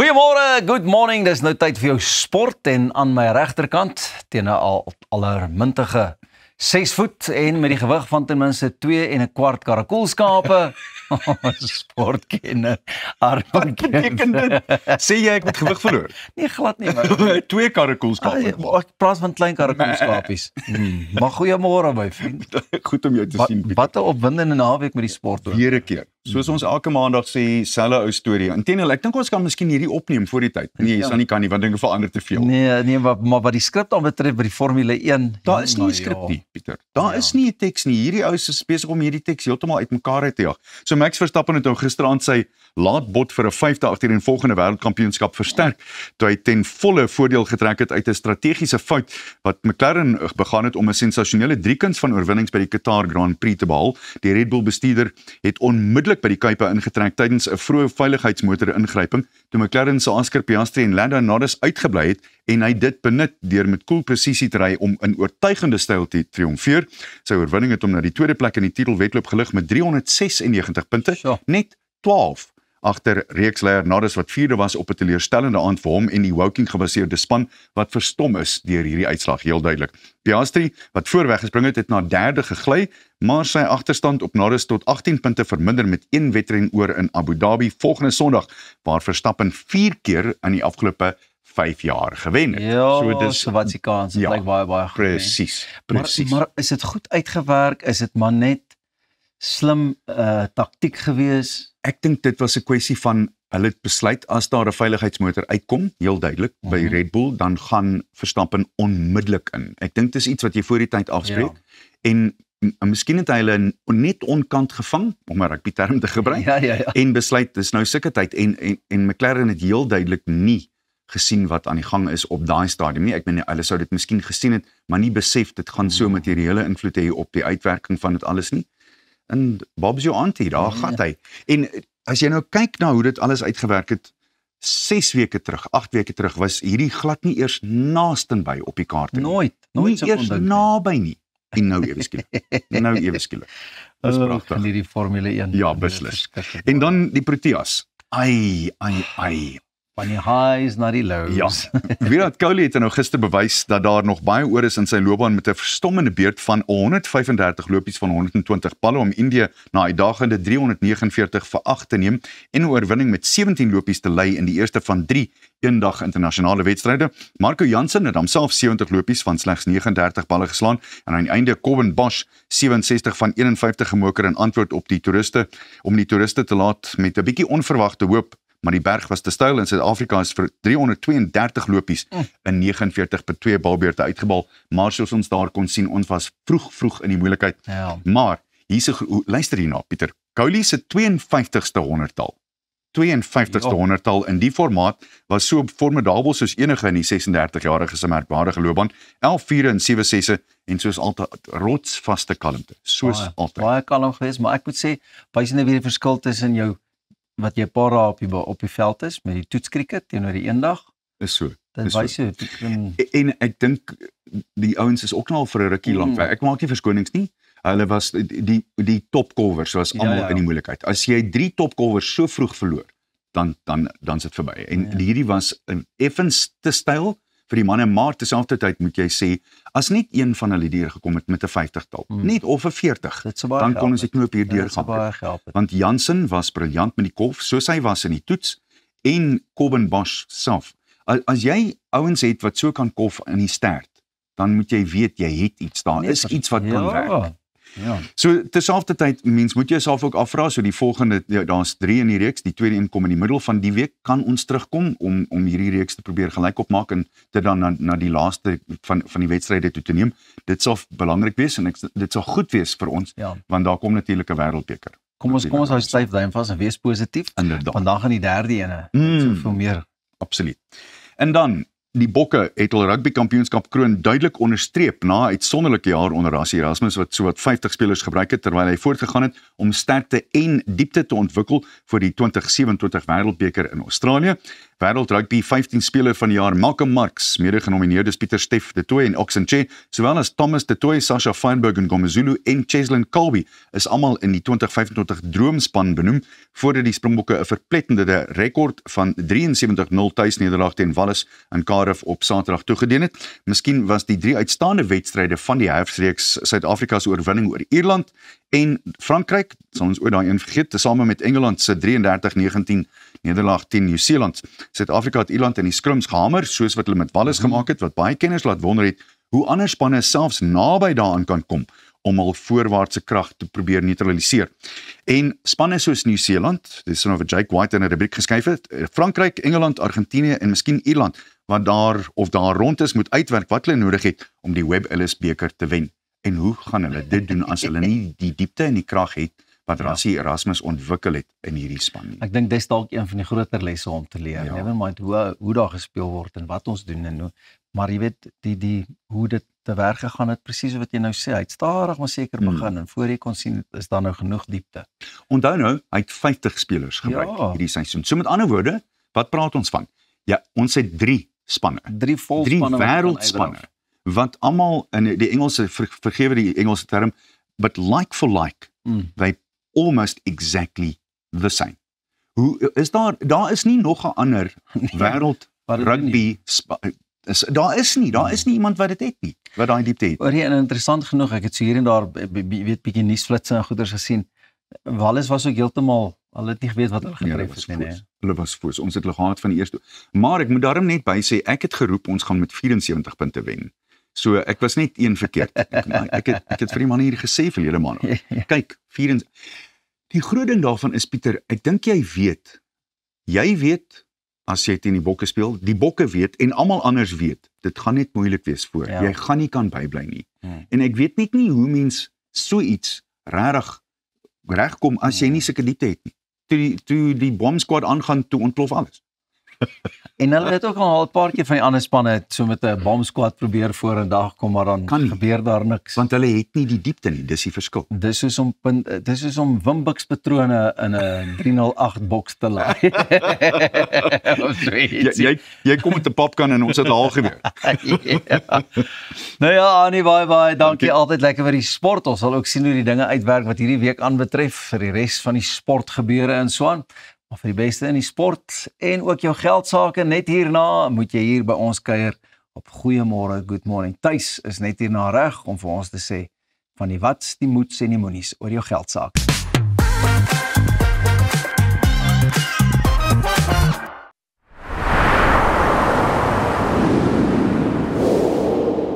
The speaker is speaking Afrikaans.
Goeiemôre, good morning. Dis nou tyd vir jou sport en aan my regterkant teen 'n allermintige 6 voet en met die gewig van ten minste 2 en 'n kwart karakoolskape. Sportkenner. Wat beteken dit? Sê jy ek met gewig verloor? Nee, glad nie, maar 2 karakoolskape. Ek praat van klein karakoolskapies. Maar goeiemôre my vriend. Goed om jou te sien, Pieter. Wat 'n opwindende naweek met die sport. Weer 'n keer. Soos ons elke maandag sê, selfe ou storie. Inteendeel, ek dink ons kan miskien hierdie opneem voor die tyd. Nee, jy sal nie kan nie, want dinge verander te veel. Nee, maar wat die skrip dan betref by die Formule 1, daar is nie 'n skrip nie, Pieter. Daar is nie 'n teks nie. Hierdie ou is besig om hierdie teks heeltemal uitmekaar uit te jag. So Max Verstappen het nou gisteraand sy laatbod vir 'n 5de agtereenvolgende wêreldkampioenskap versterk, toe hy ten volle voordeel getrek het uit 'n strategiese fout wat McLaren begaan het om 'n sensasionele driekuns van oorwinnings by die Qatar Grand Prix te behaal. Die Red Bull bestuurder het onmiddellik by die kuipe ingetrek tydens 'n vroeë veiligheidsmotor ingryping, toe McLaren se Oscar Piastri en Lando Norris uitgebly het en hy dit benut deur met koel presisie te ry om in oortuigende styl te triomfeer. Sy oorwinning het hom na die tweede plek in die titelwedloop gelig met 396 punte, net 12 agter reeksleier Norris wat vierde was op 'n teleurstellende aand vir hom en die Woking gebaseerde span wat verstom is deur hierdie uitslag, heel duidelik. Piastri wat voorweggespring het na derde gegly, maar sy agterstand op Norris tot 18 punte verminder met 1 wedren oor in Abu Dhabi volgende Sondag, waar Verstappen 4 keer in die afgelope 5 jaar gewen het. Ja, so wat die kans, dit lyk baie goed. Presies. Maar is dit goed uitgewerk? Is dit maar net slim taktiek gewees? Ek dink dit was 'n kwessie van hulle het besluit as daar 'n veiligheidsmotor uitkom, heel duidelik by Red Bull, dan gaan Verstappen onmiddellik in. Ek dink dit is iets wat jy voor die tyd afspreek en miskien het hy hulle net onkant gevang, om 'n rugby term te gebruik, en besluit dis nou sulke tyd en McLaren het heel duidelik nie gesien wat aan die gang is op daai stadium nie. Ek meen hulle sou dit miskien gesien het, maar nie besef dit gaan so materiële invloed hê op die uitwerking van dit alles nie. En Bob's jou auntie, daar gaan hy. En as jy nou kyk na hoe dit alles uitgewerk het, 6 weke terug, 8 weke terug, was hierdie glad nie eers naastenby op die kaart nie. Nooit nie eers naby nie. En nou ewe skielik. Dis pragtig. Hierdie Formule 1. Ja, beslis. En dan die Proteas. Ai. Van die highs na die lows. Ja, Virat Kohli het nou gister bewys dat daar nog baie oor is in sy loopbaan met 'n verstommende beurt van 135 lopies van 120 balle om Indië na uitdagende 349-8 te neem en 'n oorwinning met 17 lopies te lei in die eerste van 3 eendag internasionale wedstryde. Marco Jansen het homself 70 lopies van slegs 39 balle geslaan en aan die einde Colin Bosch 67 van 51 gemoker in antwoord op die toeriste om die toeriste te laat met 'n bietjie onverwagte hoop. Maar die berg was te styl en Suid-Afrika is vir 332 lopies in 49/2 balbeurte uitgebal. Maar soos ons daar kon sien, ons was vroeg in die moeilikheid. Ja. Maar luister hierna, Pieter. Kohli se 52ste 100-tal. 52ste 100-tal in die formaat was so formidabel soos enige in die 36-jarige se merkwaardige loopbaan. 11 vure en 7 sesse en soos altyd rotsvaste kalmte. Soos altyd. Baie kalm geweest, maar ek moet sê, wys net weer die verskil tussen jou wat jy paar dae op die veld is, met die toetskrieket teenoor die eendag. Is so. Dit wys jy. En ek dink, die ouens is ook nou al vir 'n rukkie lank weg. Ek maak nie verskonings nie. Hulle was, die topkolwers was almal in die moeilikheid. As jy 3 topkolwers so vroeg verloor, dan is dit verby. En hierdie was 'n effens te styl vir die manne, maar terselfdertyd moet jy sê, as net een van hulle deur gekom het met 'n 50-tal, net of 'n 40, dan kon ons die knoop hier deur gaan. Want Jansen was briljant met die kolf, soos hy was in die toets, en Colin Bosch self. As jy ouens het wat so kan kolf in die stert, dan moet jy weet, jy het iets daar, is iets wat kan werk. Ja. So terselfdertyd, mens moet jouself ook afvra, so die volgende, daar's 3 in die reeks, die tweede een kom in die middel van die week, kan ons terugkom om hierdie reeks te probeer gelyk opmaak en dit dan na die laaste van die wedstryde toe te neem. Dit sal belangrik wees en dit sal goed wees vir ons, want daar kom natuurlik 'n wêreldbeker. Kom ons hou styf duim vas en wees positief. Vandag in die derde ene, soveel meer. Absoluut. En dan die Bokke het hul rugby kampioenskap kroon duidelik onderstreep na 'n uitsonderlike jaar onder Rassie Erasmus wat sowat 50 spelers gebruik het terwyl hy voortgegaan het om sterkte en diepte te ontwikkel vir die 2027 Wêreldbeker in Australië. Wêreld Rugby 15 speler van die jaar Malcolm Marx, mede genomineerd is Pieter Steff de Tooy en Oxenche, sowel as Thomas de Tooy, Sasha Feinberg en Gomezulu en Cheslin Colby is almal in die 2025 droomspan benoem voordat die Springbokke 'n verpletterende rekord van 73-0 tuisnederlaag teen Wallis in Cardiff op Saterdag toegedien het. Miskien was die 3 uitstaande wedstryde van die herfstreeks Suid-Afrika se oorwinning oor Ierland en Frankryk, sal ons ooit daai een vergeet, tesame met Engeland se 33-19 nederlaag teen Nieu-Seeland. Suid-Afrika het Ierland in die scrims gehamer, soos wat hulle met Wallis gemaak het, wat baie kenners laat wonder het hoe ander spanne selfs naby daaraan kan kom om hul voorwaartse krag te probeer neutraliseer. En spanne soos Nieu-Seeland, dis nou wat Jake White in 'n rubriek geskryf het, Frankryk, Engeland, Argentinië en miskien Ierland, wat daar rond is, moet uitwerk wat hulle nodig het om die Webb Ellis beker te wen. En hoe gaan hulle dit doen as hulle nie die diepte en die krag het wat Rassie Erasmus ontwikkel het in hierdie span nie? Ek dink dis dalk een van die groter lesse om te leer. Never mind hoe daar gespeel word en wat ons doen en hoe, maar jy weet hoe dit te werk gegaan het, presies wat jy nou sê. Hy het stadig maar seker begin en voor jy kon sien is daar nou genoeg diepte. Onthou nou, hy het 50 spelers gebruik hierdie seisoen. So met ander woorde, wat praat ons van? Ja, ons het 3 spanne. 3 volspanne, 3 wêreldspanne wat almal in die Engelse, vergewe die Engelse term, but like for like, they almost exactly the same. Hoe is daar is nie nog 'n ander wêreld rugby daar is nie iemand wat dit het nie, wat daai diepte het. Oor en interessant genoeg, ek het so hier en daar weet bietjie nuusflitsse en goeders gesien. Wallis was ook heeltemal, hulle het nie geweet wat hulle getref het nie. Hulle was voor, ons het hulle gehad van die eerste. Maar ek moet daarom net by sê, ek het geroep ons gaan met 74 punte wen. So ek was net een verkeerd. Ek het vir die man hier gesê verlede maand. Kyk, 74. Die groot ding daarvan is, Pieter, ek dink jy weet as jy teen die Bokke speel, die Bokke weet en almal anders weet, dit gaan net moeilik wees voor. Jy gaan nie kan bybly nie. En ek weet net nie hoe mens so iets regkom as jy nie sulke diepte het nie. Toe die bomb squad aangaan, toe ontplof alles. En hulle het ook al 'n paar keer van die ander spanne so met 'n bomb squad probeer voor 'n dag kom, maar dan gebeur daar niks. Want hulle het nie die diepte nie, dis die verskil. Dis soos om Wimbuks patrone in 'n 308 boks te laai. jy kom met 'n popkan en ons het al gebeur. Nou ja, Annie, baie dankie. Altyd lekker vir die sport. Ons sal ook sien hoe die dinge uitwerk wat hierdie week aanbetref vir die res van die sportgebeure en so aan. Maar vir die beste in die sport en ook jou geldsaake net hierna moet jy hier by ons kuier op Goeiemôre, Good Morning. Tuis is net hierna reg om vir ons te sê van die wats, die moets en die moenies oor jou geldsaake.